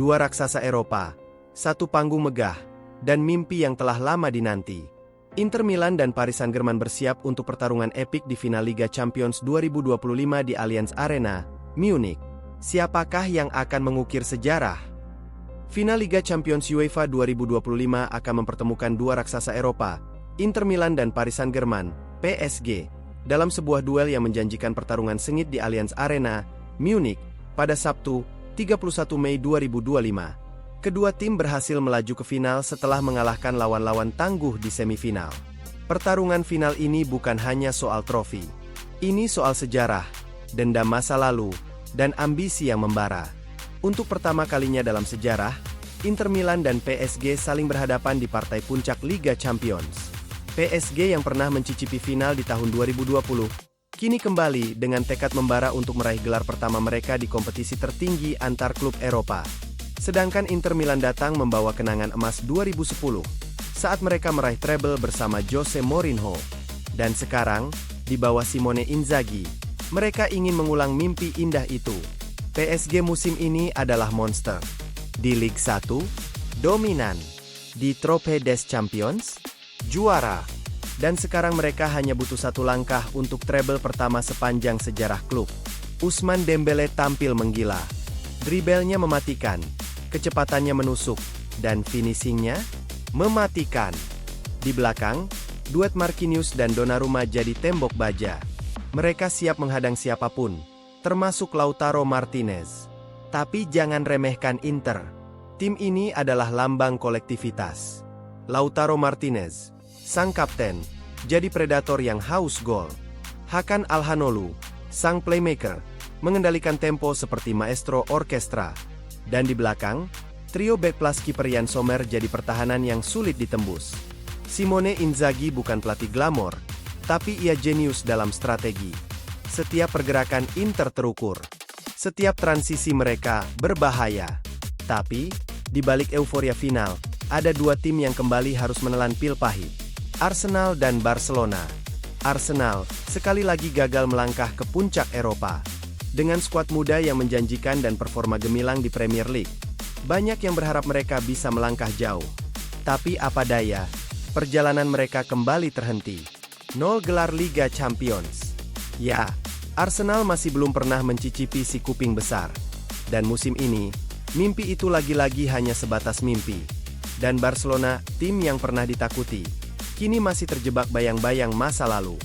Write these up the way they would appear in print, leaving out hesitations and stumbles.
Dua raksasa Eropa, satu panggung megah, dan mimpi yang telah lama dinanti. Inter Milan dan Paris Saint-Germain bersiap untuk pertarungan epik di final Liga Champions 2025 di Allianz Arena, Munich. Siapakah yang akan mengukir sejarah? Final Liga Champions UEFA 2025 akan mempertemukan dua raksasa Eropa, Inter Milan dan Paris Saint-Germain, PSG, dalam sebuah duel yang menjanjikan pertarungan sengit di Allianz Arena, Munich, pada Sabtu, 31 Mei 2025. Kedua tim berhasil melaju ke final setelah mengalahkan lawan-lawan tangguh di semifinal. Pertarungan final ini bukan hanya soal trofi. Ini soal sejarah, dendam masa lalu, dan ambisi yang membara. Untuk pertama kalinya dalam sejarah, Inter Milan dan PSG saling berhadapan di partai puncak Liga Champions. PSG yang pernah mencicipi final di tahun 2020, kini kembali dengan tekad membara untuk meraih gelar pertama mereka di kompetisi tertinggi antar klub Eropa. Sedangkan Inter Milan datang membawa kenangan emas 2010, saat mereka meraih treble bersama Jose Mourinho. Dan sekarang, di bawah Simone Inzaghi, mereka ingin mengulang mimpi indah itu. PSG musim ini adalah monster. Di Ligue 1, dominan. Di Trophée des Champions, juara. Dan sekarang mereka hanya butuh satu langkah untuk treble pertama sepanjang sejarah klub. Ousmane Dembélé tampil menggila. Dribblenya mematikan, kecepatannya menusuk, dan finishingnya mematikan. Di belakang, duet Marquinhos dan Donnarumma jadi tembok baja. Mereka siap menghadang siapapun, termasuk Lautaro Martinez. Tapi jangan remehkan Inter. Tim ini adalah lambang kolektivitas. Lautaro Martinez, sang kapten, jadi predator yang haus gol. Hakan Calhanoglu, sang playmaker, mengendalikan tempo seperti maestro orkestra. Dan di belakang, trio back plus kiper Yann Sommer jadi pertahanan yang sulit ditembus. Simone Inzaghi bukan pelatih glamor, tapi ia jenius dalam strategi. Setiap pergerakan Inter terukur. Setiap transisi mereka berbahaya. Tapi, di balik euforia final, ada dua tim yang kembali harus menelan pil pahit. Arsenal dan Barcelona. Arsenal, sekali lagi gagal melangkah ke puncak Eropa. Dengan skuad muda yang menjanjikan dan performa gemilang di Premier League, banyak yang berharap mereka bisa melangkah jauh. Tapi apa daya, perjalanan mereka kembali terhenti. 0 gelar Liga Champions. Ya, Arsenal masih belum pernah mencicipi si kuping besar. Dan musim ini, mimpi itu lagi-lagi hanya sebatas mimpi. Dan Barcelona, tim yang pernah ditakuti, kini masih terjebak bayang-bayang masa lalu.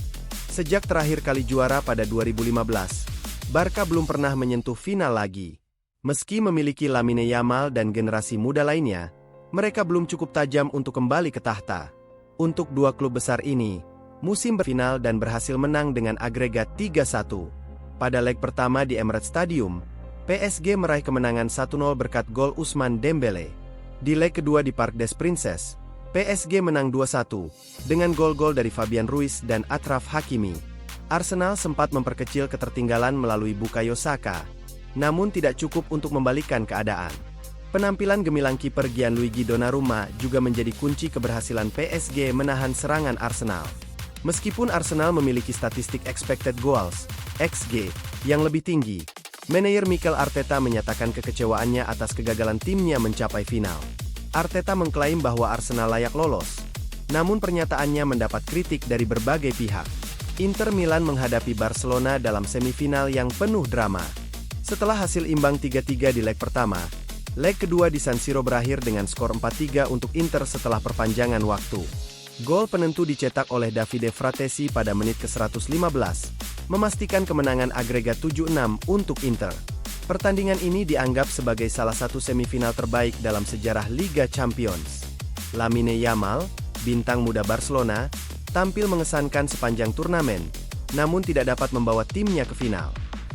Sejak terakhir kali juara pada 2015, Barca belum pernah menyentuh final lagi. Meski memiliki Lamine Yamal dan generasi muda lainnya, mereka belum cukup tajam untuk kembali ke tahta. Untuk dua klub besar ini, musim berfinal dan berhasil menang dengan agregat 3-1. Pada leg pertama di Emirates Stadium, PSG meraih kemenangan 1-0 berkat gol Ousmane Dembélé. Di leg kedua di Parc des Princes, PSG menang 2-1, dengan gol-gol dari Fabian Ruiz dan Achraf Hakimi. Arsenal sempat memperkecil ketertinggalan melalui Bukayo Saka, namun tidak cukup untuk membalikan keadaan. Penampilan gemilang kiper Gianluigi Donnarumma juga menjadi kunci keberhasilan PSG menahan serangan Arsenal. Meskipun Arsenal memiliki statistik expected goals, XG, yang lebih tinggi, manajer Mikel Arteta menyatakan kekecewaannya atas kegagalan timnya mencapai final. Arteta mengklaim bahwa Arsenal layak lolos, namun pernyataannya mendapat kritik dari berbagai pihak. Inter Milan menghadapi Barcelona dalam semifinal yang penuh drama. Setelah hasil imbang 3-3 di leg pertama, leg kedua di San Siro berakhir dengan skor 4-3 untuk Inter setelah perpanjangan waktu. Gol penentu dicetak oleh Davide Fratesi pada menit ke-115, memastikan kemenangan agregat 7-6 untuk Inter. Pertandingan ini dianggap sebagai salah satu semifinal terbaik dalam sejarah Liga Champions. Lamine Yamal, bintang muda Barcelona, tampil mengesankan sepanjang turnamen, namun tidak dapat membawa timnya ke final.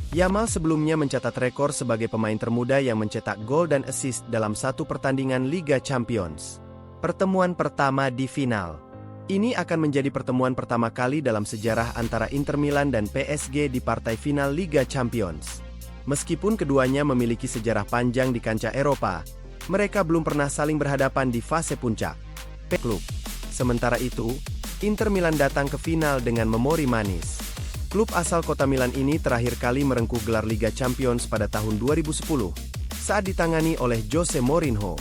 Yamal sebelumnya mencatat rekor sebagai pemain termuda yang mencetak gol dan assist dalam satu pertandingan Liga Champions. Pertemuan pertama di final. Ini akan menjadi pertemuan pertama kali dalam sejarah antara Inter Milan dan PSG di partai final Liga Champions. Meskipun keduanya memiliki sejarah panjang di kancah Eropa, mereka belum pernah saling berhadapan di fase puncak. Klub. Sementara itu, Inter Milan datang ke final dengan memori manis. Klub asal kota Milan ini terakhir kali merengkuh gelar Liga Champions pada tahun 2010, saat ditangani oleh Jose Mourinho.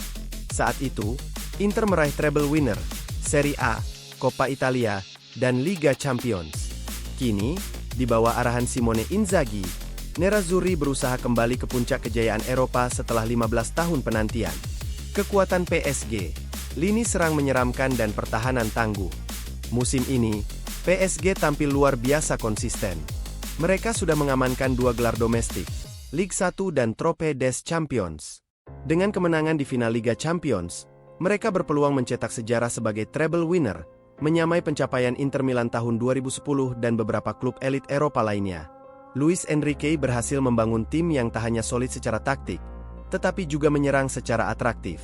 Saat itu, Inter meraih treble winner, Serie A, Coppa Italia, dan Liga Champions. Kini, di bawah arahan Simone Inzaghi, Nerazzurri berusaha kembali ke puncak kejayaan Eropa setelah 15 tahun penantian. Kekuatan PSG, lini serang menyeramkan dan pertahanan tangguh. Musim ini, PSG tampil luar biasa konsisten. Mereka sudah mengamankan 2 gelar domestik, Ligue 1 dan Trophée des Champions. Dengan kemenangan di final Liga Champions, mereka berpeluang mencetak sejarah sebagai treble winner, menyamai pencapaian Inter Milan tahun 2010 dan beberapa klub elit Eropa lainnya. Luis Enrique berhasil membangun tim yang tak hanya solid secara taktik, tetapi juga menyerang secara atraktif.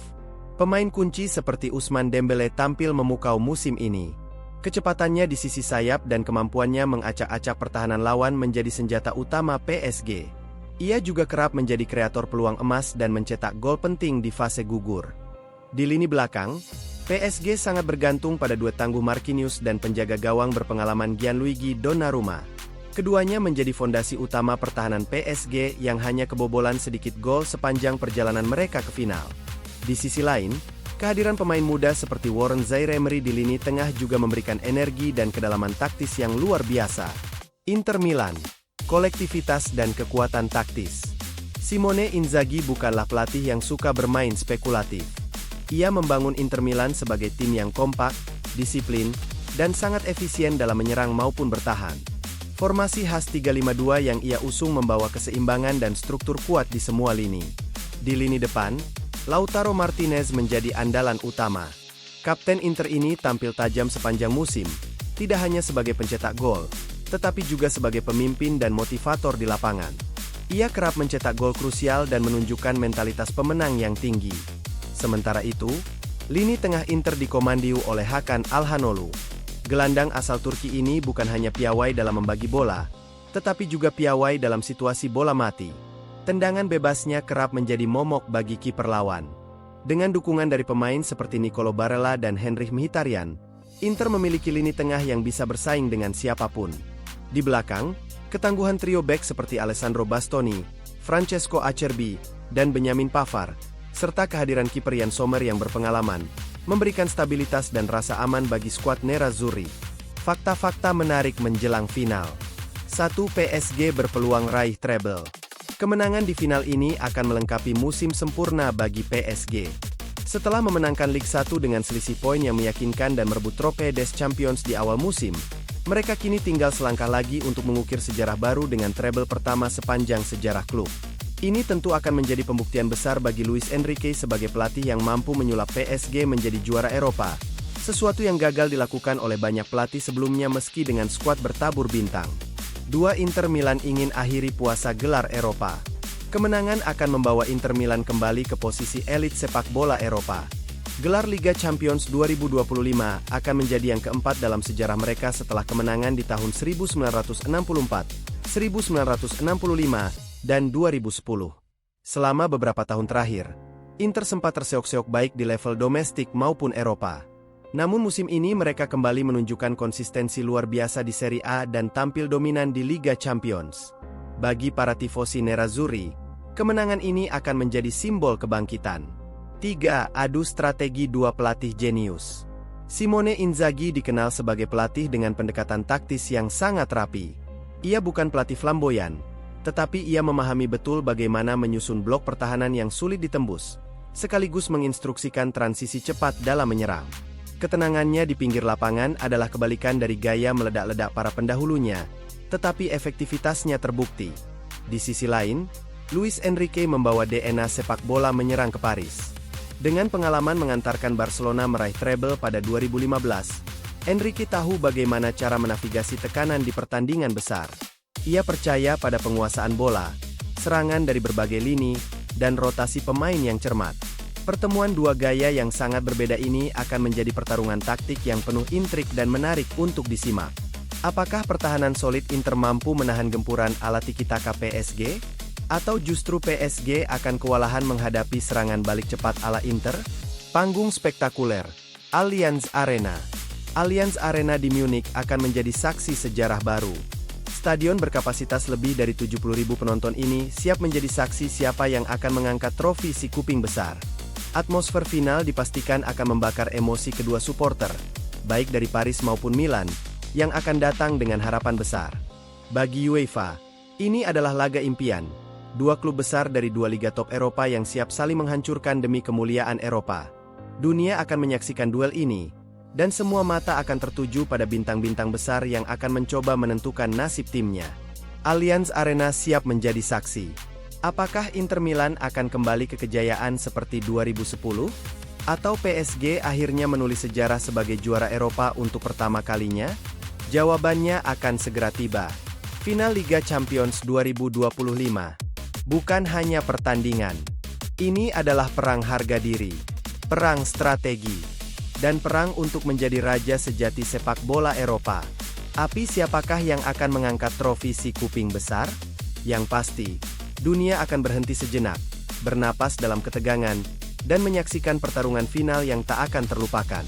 Pemain kunci seperti Ousmane Dembélé tampil memukau musim ini. Kecepatannya di sisi sayap dan kemampuannya mengacak-acak pertahanan lawan menjadi senjata utama PSG. Ia juga kerap menjadi kreator peluang emas dan mencetak gol penting di fase gugur. Di lini belakang, PSG sangat bergantung pada duet tangguh Marquinhos dan penjaga gawang berpengalaman Gianluigi Donnarumma. Keduanya menjadi fondasi utama pertahanan PSG yang hanya kebobolan sedikit gol sepanjang perjalanan mereka ke final. Di sisi lain, kehadiran pemain muda seperti Warren Zaïre-Emery di lini tengah juga memberikan energi dan kedalaman taktis yang luar biasa. Inter Milan, kolektivitas dan kekuatan taktis. Simone Inzaghi bukanlah pelatih yang suka bermain spekulatif. Ia membangun Inter Milan sebagai tim yang kompak, disiplin, dan sangat efisien dalam menyerang maupun bertahan. Formasi khas 3-5-2 yang ia usung membawa keseimbangan dan struktur kuat di semua lini. Di lini depan, Lautaro Martinez menjadi andalan utama. Kapten Inter ini tampil tajam sepanjang musim, tidak hanya sebagai pencetak gol, tetapi juga sebagai pemimpin dan motivator di lapangan. Ia kerap mencetak gol krusial dan menunjukkan mentalitas pemenang yang tinggi. Sementara itu, lini tengah Inter dikomandoi oleh Hakan Çalhanoğlu. Gelandang asal Turki ini bukan hanya piawai dalam membagi bola, tetapi juga piawai dalam situasi bola mati. Tendangan bebasnya kerap menjadi momok bagi kiper lawan. Dengan dukungan dari pemain seperti Nicolo Barella dan Henrikh Mkhitaryan, Inter memiliki lini tengah yang bisa bersaing dengan siapapun. Di belakang, ketangguhan trio bek seperti Alessandro Bastoni, Francesco Acerbi, dan Benjamin Pavard, serta kehadiran kiper Yann Sommer yang berpengalaman, memberikan stabilitas dan rasa aman bagi skuad Nerazzurri. Fakta-fakta menarik menjelang final. 1. PSG berpeluang raih treble. Kemenangan di final ini akan melengkapi musim sempurna bagi PSG. Setelah memenangkan Ligue 1 dengan selisih poin yang meyakinkan dan merebut Trophée des Champions di awal musim, mereka kini tinggal selangkah lagi untuk mengukir sejarah baru dengan treble pertama sepanjang sejarah klub. Ini tentu akan menjadi pembuktian besar bagi Luis Enrique sebagai pelatih yang mampu menyulap PSG menjadi juara Eropa, sesuatu yang gagal dilakukan oleh banyak pelatih sebelumnya meski dengan skuad bertabur bintang. 2. Inter Milan ingin akhiri puasa gelar Eropa. Kemenangan akan membawa Inter Milan kembali ke posisi elit sepak bola Eropa. Gelar Liga Champions 2025 akan menjadi yang keempat dalam sejarah mereka setelah kemenangan di tahun 1964, 1965, dan 2010. Selama beberapa tahun terakhir, Inter sempat terseok-seok baik di level domestik maupun Eropa. Namun musim ini mereka kembali menunjukkan konsistensi luar biasa di Serie A dan tampil dominan di Liga Champions. Bagi para tifosi Nerazzurri, kemenangan ini akan menjadi simbol kebangkitan. 3. Adu strategi dua pelatih jenius. Simone Inzaghi dikenal sebagai pelatih dengan pendekatan taktis yang sangat rapi. Ia bukan pelatih flamboyan, tetapi ia memahami betul bagaimana menyusun blok pertahanan yang sulit ditembus, sekaligus menginstruksikan transisi cepat dalam menyerang. Ketenangannya di pinggir lapangan adalah kebalikan dari gaya meledak-ledak para pendahulunya, tetapi efektivitasnya terbukti. Di sisi lain, Luis Enrique membawa DNA sepak bola menyerang ke Paris. Dengan pengalaman mengantarkan Barcelona meraih treble pada 2015, Enrique tahu bagaimana cara menavigasi tekanan di pertandingan besar. Ia percaya pada penguasaan bola, serangan dari berbagai lini, dan rotasi pemain yang cermat. Pertemuan dua gaya yang sangat berbeda ini akan menjadi pertarungan taktik yang penuh intrik dan menarik untuk disimak. Apakah pertahanan solid Inter mampu menahan gempuran ala tiki-taka PSG? Atau justru PSG akan kewalahan menghadapi serangan balik cepat ala Inter? Panggung spektakuler, Allianz Arena. Allianz Arena di Munich akan menjadi saksi sejarah baru. Stadion berkapasitas lebih dari 70.000 penonton ini siap menjadi saksi siapa yang akan mengangkat trofi si kuping besar. Atmosfer final dipastikan akan membakar emosi kedua supporter, baik dari Paris maupun Milan, yang akan datang dengan harapan besar. Bagi UEFA, ini adalah laga impian. Dua klub besar dari dua liga top Eropa yang siap saling menghancurkan demi kemuliaan Eropa. Dunia akan menyaksikan duel ini, dan semua mata akan tertuju pada bintang-bintang besar yang akan mencoba menentukan nasib timnya. Allianz Arena siap menjadi saksi. Apakah Inter Milan akan kembali ke kejayaan seperti 2010? Atau PSG akhirnya menulis sejarah sebagai juara Eropa untuk pertama kalinya? Jawabannya akan segera tiba. Final Liga Champions 2025 bukan hanya pertandingan. Ini adalah perang harga diri, perang strategi, dan perang untuk menjadi raja sejati sepak bola Eropa. Tapi siapakah yang akan mengangkat trofi si kuping besar? Yang pasti, dunia akan berhenti sejenak, bernapas dalam ketegangan, dan menyaksikan pertarungan final yang tak akan terlupakan.